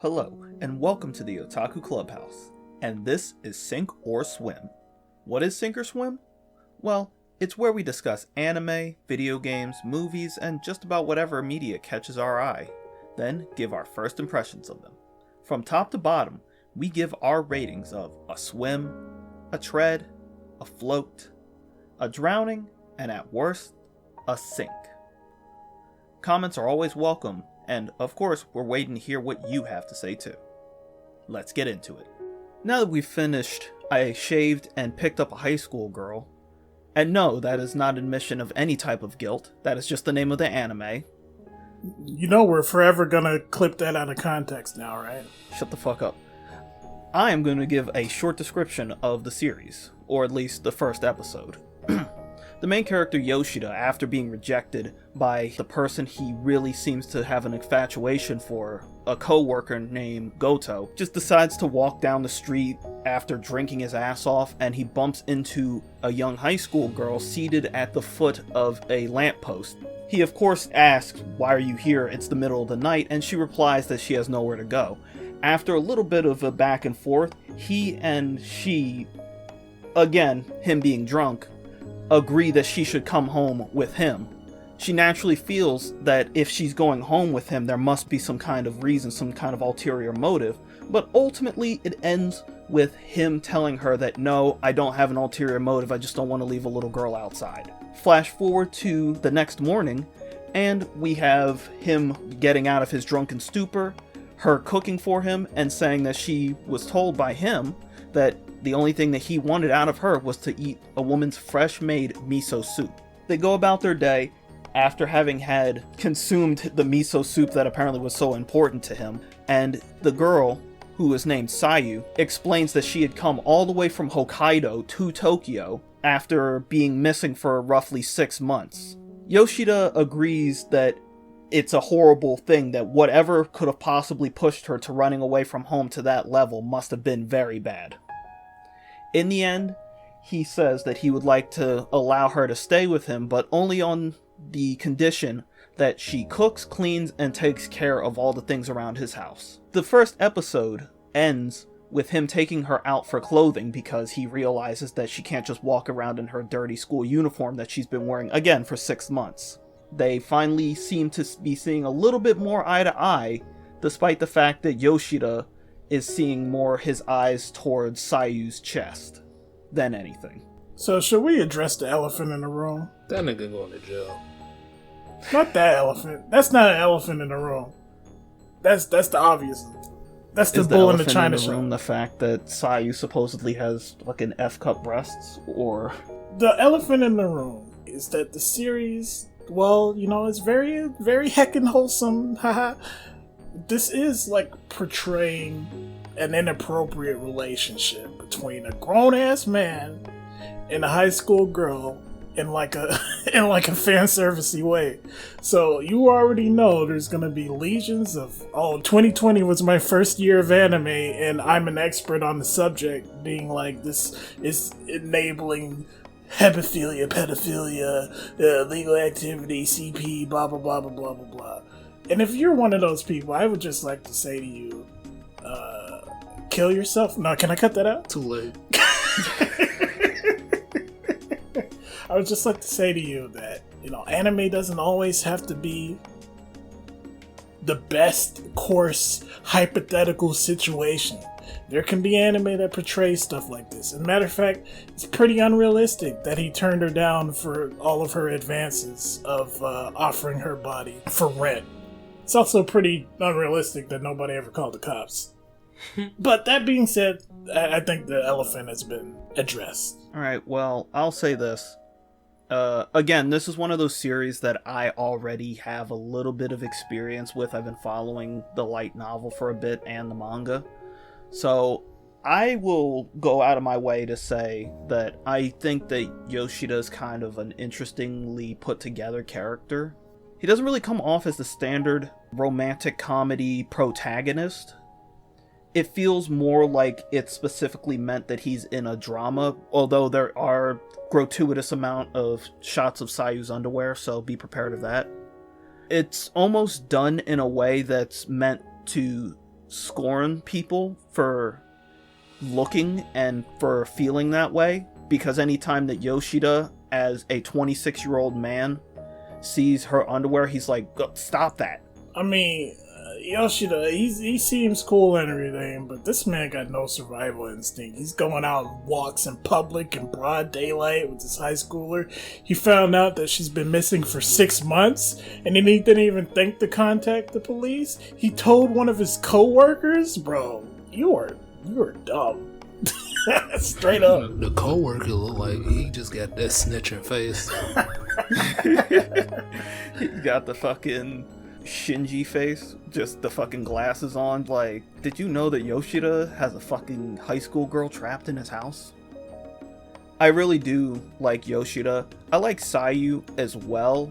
Hello, and welcome to the Otaku Clubhouse, and this is Sink or Swim. What is Sink or Swim? Well, it's where we discuss anime, video games, movies, and just about whatever media catches our eye, then give our first impressions of them. From top to bottom, we give our ratings of a swim, a tread, a float, a drowning, and at worst, a sink. Comments are always welcome, and of course, we're waiting to hear what you have to say too. Let's get into it. Now that we've finished, I shaved and picked up a high school girl. And no, that is not admission of any type of guilt. That is just the name of the anime. You know we're forever gonna clip that out of context now, right? Shut the fuck up. I am going to give a short description of the series, or at least the first episode. The main character Yoshida, after being rejected by the person he really seems to have an infatuation for, a co-worker named Goto, just decides to walk down the street after drinking his ass off, and he bumps into a young high school girl seated at the foot of a lamppost. He of course asks, "Why are you here? It's the middle of the night," and she replies that she has nowhere to go. After a little bit of a back and forth, he and she, again, him being drunk, agree that she should come home with him. She naturally feels that if she's going home with him, there must be some kind of reason, some kind of ulterior motive, but ultimately it ends with him telling her that no, I don't have an ulterior motive, I just don't want to leave a little girl outside. Flash forward to the next morning, and we have him getting out of his drunken stupor, her cooking for him, and saying that she was told by him that the only thing that he wanted out of her was to eat a woman's fresh-made miso soup. They go about their day after having had consumed the miso soup that apparently was so important to him, and the girl, who is named Sayu, explains that she had come all the way from Hokkaido to Tokyo after being missing for roughly 6 months. Yoshida agrees that it's a horrible thing, that whatever could have possibly pushed her to running away from home to that level must have been very bad. In the end, he says that he would like to allow her to stay with him, but only on the condition that she cooks, cleans, and takes care of all the things around his house. The first episode ends with him taking her out for clothing because he realizes that she can't just walk around in her dirty school uniform that she's been wearing, again, for 6 months. They finally seem to be seeing a little bit more eye to eye, despite the fact that Yoshida is seeing more his eyes towards Sayu's chest than anything. So should we address the elephant in the room? That nigga going to jail. Not that elephant. That's not an elephant in the room. That's the obvious. That's the bull in the china shop. Room the fact that Sayu supposedly has fucking F-cup breasts, or the elephant in the room is that the series, well, you know, it's very, very heckin' wholesome. Haha. This is like portraying an inappropriate relationship between a grown-ass man and a high school girl in like a fan servicey way. So you already know there's gonna be legions of 2020 was my first year of anime and I'm an expert on the subject, being like, this is enabling hebephilia, pedophilia, legal activity, CP, blah blah blah blah blah blah blah. And if you're one of those people, I would just like to say to you, kill yourself. No, can I cut that out? Too late. I would just like to say to you that, you know, anime doesn't always have to be the best course hypothetical situation. There can be anime that portrays stuff like this. As a matter of fact, it's pretty unrealistic that he turned her down for all of her advances of offering her body for rent. It's also pretty unrealistic that nobody ever called the cops. But that being said, I think the elephant has been addressed. Alright, well, I'll say this. Again, this is one of those series that I already have a little bit of experience with. I've been following the light novel for a bit and the manga. So I will go out of my way to say that I think that Yoshida is kind of an interestingly put together character. He doesn't really come off as the standard romantic comedy protagonist. It feels more like it's specifically meant that he's in a drama, although there are gratuitous amount of shots of Sayu's underwear, so be prepared of that. It's almost done in a way that's meant to scorn people for looking and for feeling that way, because anytime that Yoshida, as a 26-year-old man, sees her underwear, he's like, stop that. I mean, Yoshida, he seems cool and everything, but this man got no survival instinct. He's going out on walks in public in broad daylight with this high schooler. He found out that she's been missing for 6 months, and then he didn't even think to contact the police. He told one of his co-workers, bro, you are dumb. Straight up. The co-worker looked like he just got that snitching face. He got the fucking Shinji face, just the fucking glasses on. Like, did you know that Yoshida has a fucking high school girl trapped in his house? I really do like Yoshida. I like Sayu as well,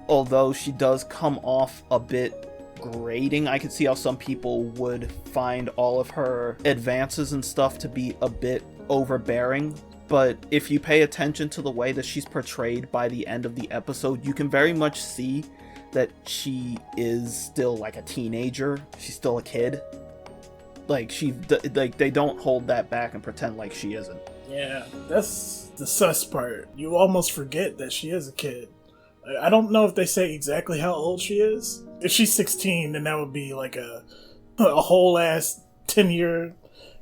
although she does come off a bit grating. I could see how some people would find all of her advances and stuff to be a bit overbearing, but if you pay attention to the way that she's portrayed by the end of the episode, you can very much see that she is still like a teenager. She's still a kid. Like, they don't hold that back and pretend like she isn't. Yeah, that's the sus part. You almost forget that she is a kid. I don't know if they say exactly how old she is. If she's 16, then that would be like a whole ass 10-year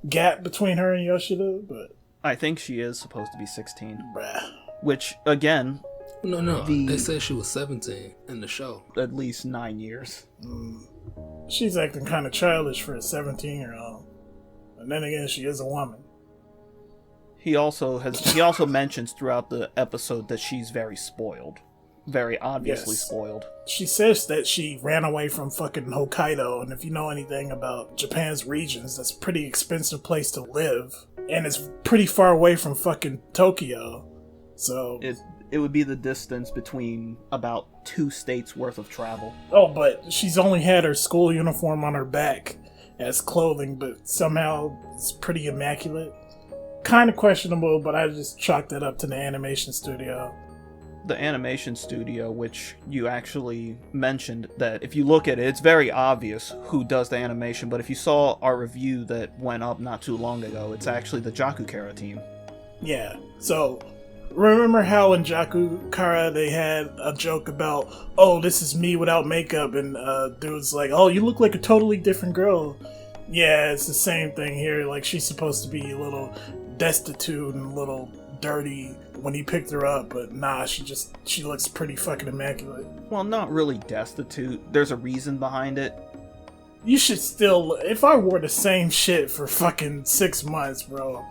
gap between her and Yoshida, but I think she is supposed to be 16. Bruh. Which, again... No, they said she was 17 in the show. At least 9 years. She's acting kind of childish for a 17-year-old. And then again, she is a woman. He also mentions throughout the episode that she's very spoiled. Very obviously spoiled. She says that she ran away from fucking Hokkaido, and if you know anything about Japan's regions, that's a pretty expensive place to live, and it's pretty far away from fucking Tokyo. So it would be the distance between about 2 states worth of travel. Oh, but she's only had her school uniform on her back as clothing, but somehow it's pretty immaculate. Kind of questionable, but I just chalked that up to the animation studio. The animation studio, which you actually mentioned, that if you look at it, it's very obvious who does the animation, but if you saw our review that went up not too long ago, it's actually the Jakukara team. Yeah, so remember how in Jakukara they had a joke about, oh, this is me without makeup, and dude's like, oh, you look like a totally different girl. Yeah, it's the same thing here. Like, she's supposed to be a little destitute and a little dirty when he picked her up, but nah, she looks pretty fucking immaculate. Well, not really destitute. There's a reason behind it. You should still, if I wore the same shit for fucking 6 months, bro,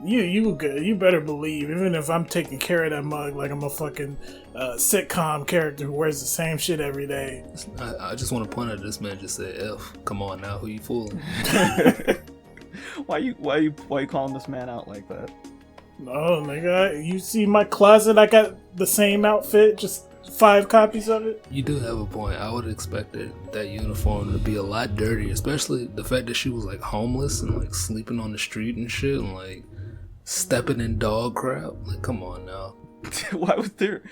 you good. You better believe, even if I'm taking care of that mug like I'm a fucking sitcom character who wears the same shit every day. I just want to point out this man just said F. Come on now, who you fooling? Why you calling this man out like that? No, nigga, you see my closet? I got the same outfit, just 5 copies of it. You do have a point. I would have expected that uniform to be a lot dirtier, especially the fact that she was like homeless and like sleeping on the street and shit and like stepping in dog crap. Like, come on now. Why was there...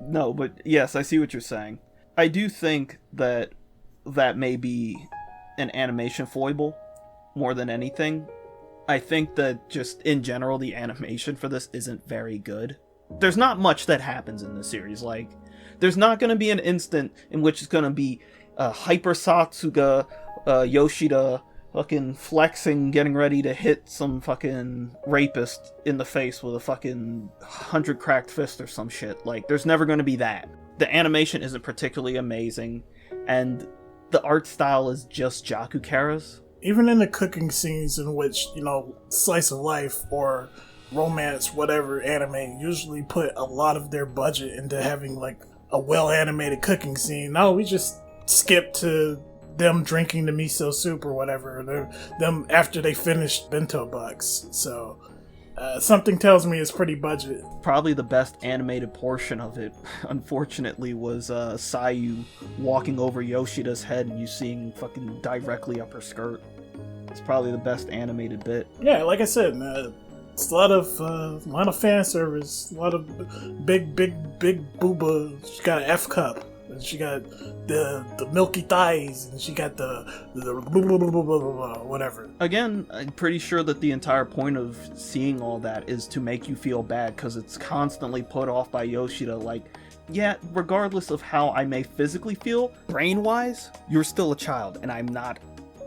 No, but yes, I see what you're saying. I do think that may be an animation foible more than anything. I think that just in general, the animation for this isn't very good. There's not much that happens in this series. Like, there's not going to be an instant in which it's going to be Hyper Satsuga, Yoshida, fucking flexing, getting ready to hit some fucking rapist in the face with a fucking 100 cracked fist or some shit. Like, there's never going to be that. The animation isn't particularly amazing, and the art style is just Jakukara's. Even in the cooking scenes in which, you know, slice of life or romance, whatever anime, usually put a lot of their budget into having, like, a well-animated cooking scene. No, we just skip to them drinking the miso soup or whatever, them after they finished bento box. So, something tells me it's pretty budget. Probably the best animated portion of it, unfortunately, was Sayu walking over Yoshida's head and you seeing fucking directly up her skirt. It's probably the best animated bit. Yeah, like I said, it's a lot of fan service, a lot of big booba. She got an F cup. and she got the milky thighs, and she got the blah, blah, blah, blah, blah, blah, whatever. Again, I'm pretty sure that the entire point of seeing all that is to make you feel bad, because it's constantly put off by Yoshida, like, yeah, regardless of how I may physically feel, brain-wise, you're still a child, and I'm not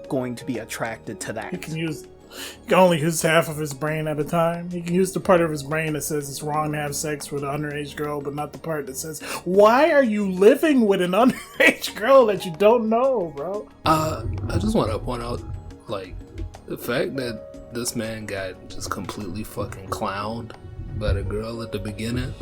going to be attracted to that. He can only use half of his brain at a time. He can use the part of his brain that says it's wrong to have sex with an underage girl, but not the part that says, why are you living with an underage girl that you don't know, bro? I just want to point out, like, the fact that this man got just completely fucking clowned by the girl at the beginning.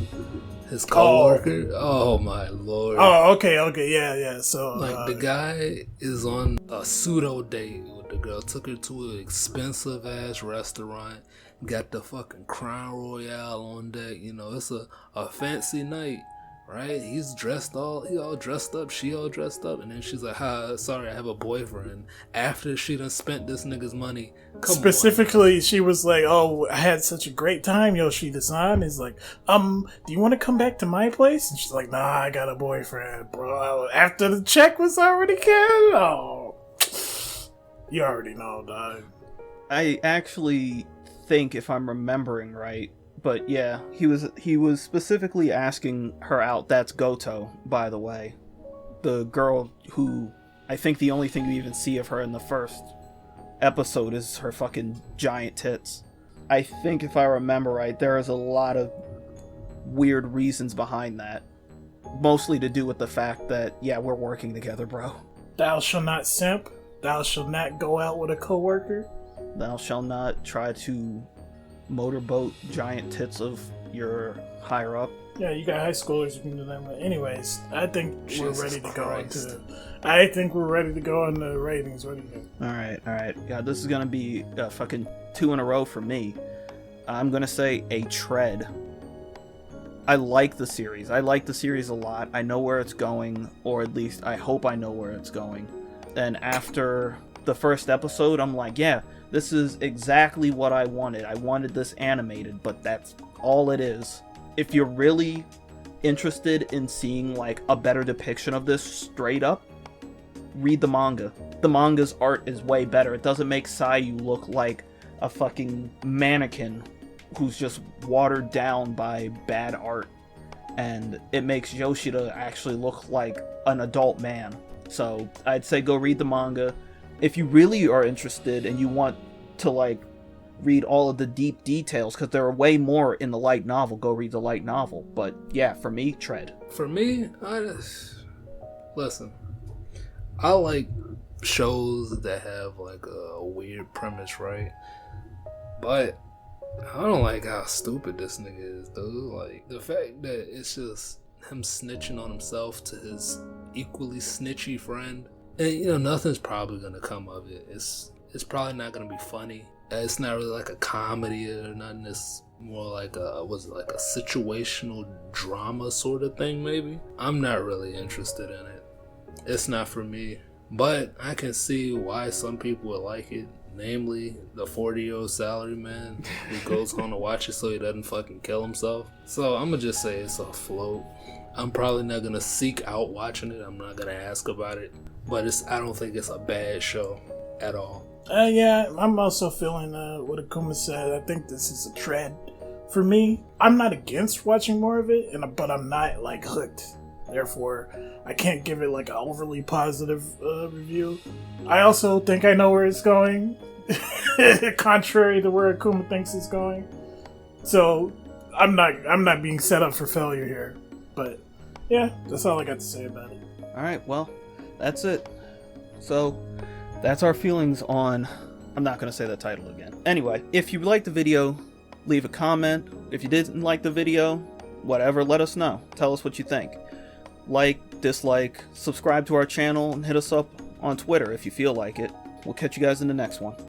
His co-worker. Oh my lord. Oh, okay, yeah. So like the guy is on a pseudo date with the girl. Took her to an expensive ass restaurant. Got the fucking Crown Royale on deck. You know, it's a fancy night, right? He all dressed up. She all dressed up, and then she's like, sorry, I have a boyfriend. After she done spent this nigga's money. Specifically, she was like, oh, I had such a great time, Yoshida-san. Is like, do you want to come back to my place? And she's like, nah, I got a boyfriend, bro. After the check was already counted? Oh, you already know, dog. I actually think, if I'm remembering right, but yeah, he was specifically asking her out. That's Goto, by the way. The girl who, I think the only thing you even see of her in the first episode is her fucking giant tits. I think, if I remember right, there is a lot of weird reasons behind that. Mostly to do with the fact that, yeah, we're working together, bro. Thou shall not simp. Thou shall not go out with a coworker. Thou shall not try to motorboat giant tits of your higher up. Yeah, you got high schoolers who can do that. But anyways, I think we're Jesus ready to go Christ. I think we're ready to go on the ratings. What do you think? Alright. Yeah, this is gonna be fucking 2 in a row for me. I'm gonna say a tread. I like the series. I like the series a lot. I know where it's going, or at least I hope I know where it's going. And after the first episode, I'm like, yeah, this is exactly what I wanted. I wanted this animated, but that's all it is. If you're really interested in seeing like a better depiction of this straight up, read the manga. The manga's art is way better. It doesn't make Sayu look like a fucking mannequin who's just watered down by bad art. And it makes Yoshida actually look like an adult man. So I'd say go read the manga. If you really are interested and you want to like read all of the deep details, because there are way more in the light novel, go read the light novel. But yeah, for me, tread. For me, listen, I like shows that have like a weird premise, right? But I don't like how stupid this nigga is, dude. Like the fact that it's just him snitching on himself to his equally snitchy friend, and you know nothing's probably gonna come of it. It's probably not gonna be funny. It's not really like a comedy or nothing. It's more like a situational drama sort of thing, maybe. I'm not really interested in it. It's not for me. But I can see why some people would like it. Namely, the 40-year-old salaryman who goes home to watch it so he doesn't fucking kill himself. So I'm gonna just say it's a float. I'm probably not gonna seek out watching it. I'm not gonna ask about it. But I don't think it's a bad show at all. Yeah, I'm also feeling what Akuma said. I think this is a trend for me. I'm not against watching more of it, but I'm not like hooked. Therefore, I can't give it like an overly positive review. I also think I know where it's going, contrary to where Akuma thinks it's going. So I'm not being set up for failure here. But yeah, that's all I got to say about it. All right, well, that's it. So that's our feelings on... I'm not going to say that title again. Anyway, if you liked the video, leave a comment. If you didn't like the video, whatever, let us know. Tell us what you think. Like, dislike, subscribe to our channel, and hit us up on Twitter if you feel like it. We'll catch you guys in the next one.